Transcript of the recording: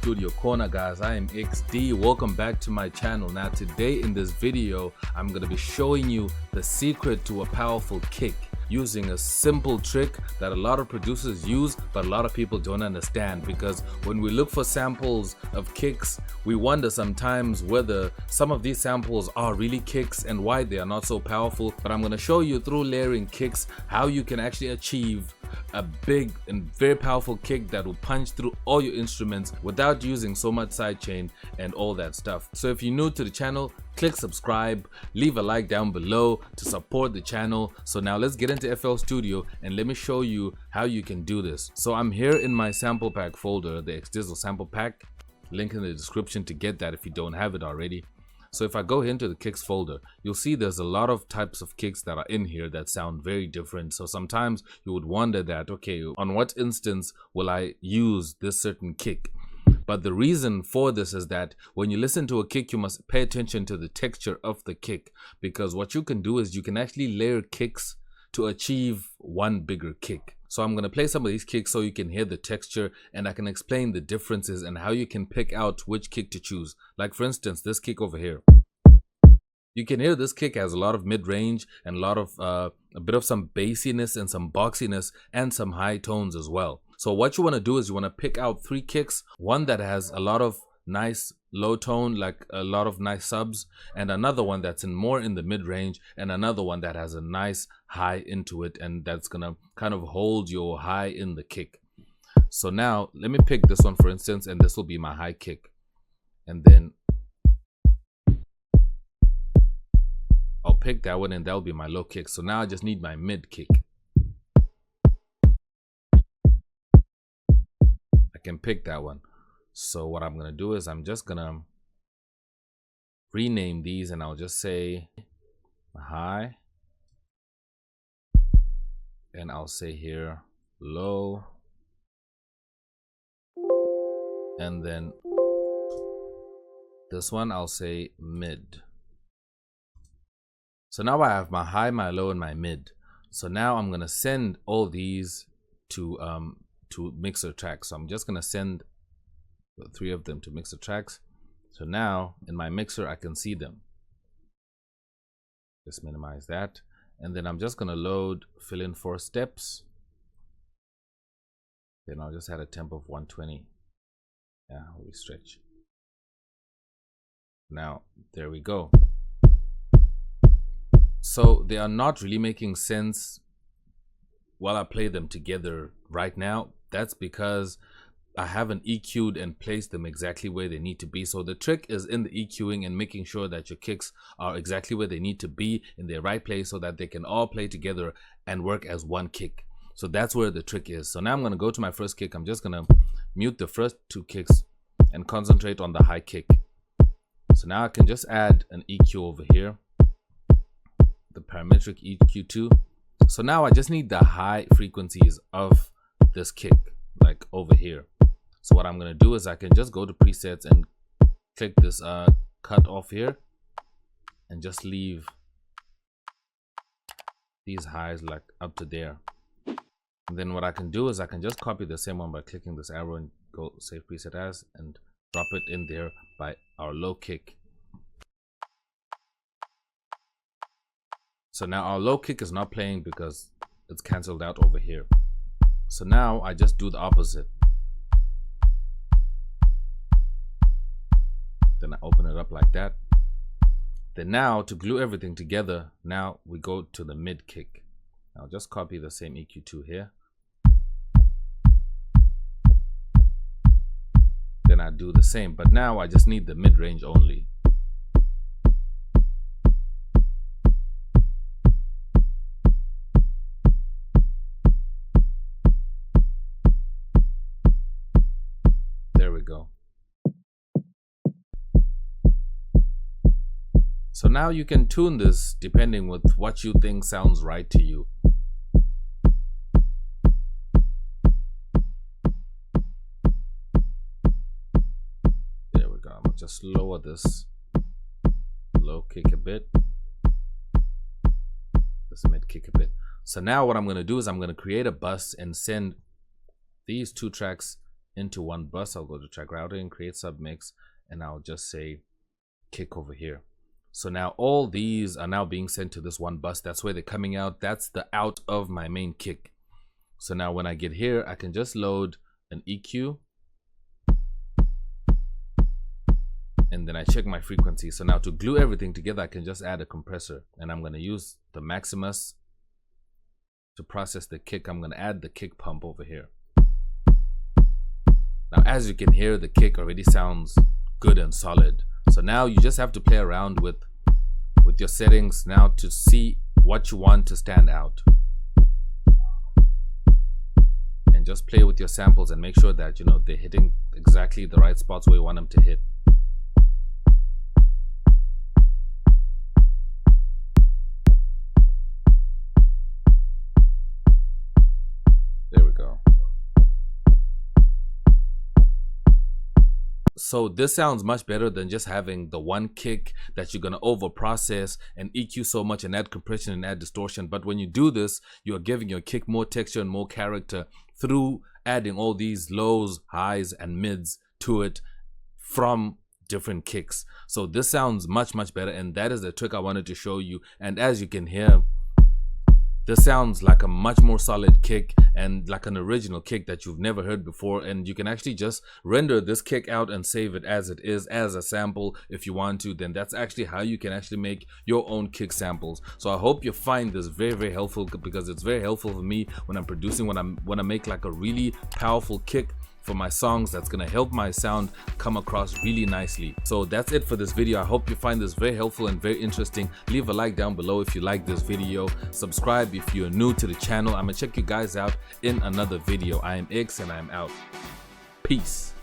Studio Corner, guys. I am XD. Welcome back to my channel. Now today in this video I'm going to be showing you the secret to a powerful kick using a simple trick that a lot of producers use but a lot of people don't understand, because when we look for samples of kicks we wonder sometimes whether some of these samples are really kicks and why they are not so powerful. But I'm going to show you through layering kicks how you can actually achieve a big and very powerful kick that will punch through all your instruments without using so much sidechain and all that stuff. So if you're new to the channel, click subscribe, leave a like down below to support the channel. So now let's get into FL Studio and let me show you how you can do this. So I'm here in my sample pack folder, the XDizzle sample pack, link in the description to get that if you don't have it already. So if I go into the kicks folder, you'll see there's a lot of types of kicks that are in here that sound very different. So sometimes you would wonder that, okay, on what instance will I use this certain kick? But the reason for this is that when you listen to a kick, you must pay attention to the texture of the kick, because what you can do is you can actually layer kicks to achieve one bigger kick. So I'm going to play some of these kicks so you can hear the texture and I can explain the differences and how you can pick out which kick to choose. Like for instance, this kick over here. You can hear this kick has a lot of mid-range and a lot of a bit of some bassiness and some boxiness and some high tones as well. So what you want to do is you want to pick out three kicks, one that has a lot of nice low tone, like a lot of nice subs, and another one that's more in the mid-range, and another one that has a nice high into it and that's gonna kind of hold your high in the kick. So now let me pick this one for instance, and this will be my high kick, and then I'll pick that one and that'll be my low kick. So now I just need my mid kick. I can pick that one. So what I'm gonna do is I'm just gonna rename these and I'll just say high, and I'll say here low, and then this one I'll say mid. So now I have my high, my low, and my mid. So now I'm gonna send all these to mixer tracks. So I'm just gonna send the three of them to mixer tracks. So now in my mixer I can see them. Just minimize that, and then I'm just gonna load fill in 4 steps. Then I'll just add a temp of 120. Yeah, we stretch. Now there we go. So they are not really making sense while I play them together right now. That's because I haven't EQ'd and placed them exactly where they need to be. So the trick is in the EQing and making sure that your kicks are exactly where they need to be in their right place so that they can all play together and work as one kick. So that's where the trick is. So now I'm going to go to my first kick. I'm just going to mute the first 2 kicks and concentrate on the high kick. So now I can just add an EQ over here, the parametric EQ2. So now I just need the high frequencies of this kick, like over here. So what I'm going to do is I can just go to presets and click this cut off here and just leave these highs like up to there. And then what I can do is I can just copy the same one by clicking this arrow and go save preset as and drop it in there by our low kick. So now our low kick is not playing because it's cancelled out over here. So now I just do the opposite. Then I open it up like that. Then now to glue everything together, now we go to the mid kick. I'll just copy the same EQ2 here. Then I do the same, but now I just need the mid range only. There we go. So now you can tune this depending with what you think sounds right to you. There we go. I'm gonna just lower this low kick a bit, this mid kick a bit. So now what I'm gonna do is I'm gonna create a bus and send these 2 tracks into one bus. I'll go to track routing, create submix, and I'll just say kick over here. So now all these are now being sent to this one bus. That's where they're coming out. That's the out of my main kick. So now when I get here, I can just load an EQ, and then I check my frequency. So now to glue everything together, I can just add a compressor, and I'm going to use the Maximus to process the kick. I'm going to add the kick pump over here. Now as you can hear, the kick already sounds good and solid. So now you just have to play around with your settings now to see what you want to stand out, and just play with your samples and make sure that they're hitting exactly the right spots where you want them to hit. There we go. So this sounds much better than just having the one kick that you're going to over process and EQ so much and add compression and add distortion. But when you do this, you're giving your kick more texture and more character through adding all these lows, highs, and mids to it from different kicks. So this sounds much better, and that is the trick I wanted to show you. And as you can hear, this sounds like a much more solid kick and like an original kick that you've never heard before. And you can actually just render this kick out and save it as it is as a sample if you want to. Then that's actually how you can actually make your own kick samples. So I hope you find this very helpful, because it's very helpful for me when I'm producing, when I make like a really powerful kick for my songs that's gonna help my sound come across really nicely. So that's it for this video. I hope you find this very helpful and very interesting. Leave a like down below if you like this video. Subscribe if you're new to the channel. I'm gonna check you guys out in another video. I am X, and I'm out. Peace.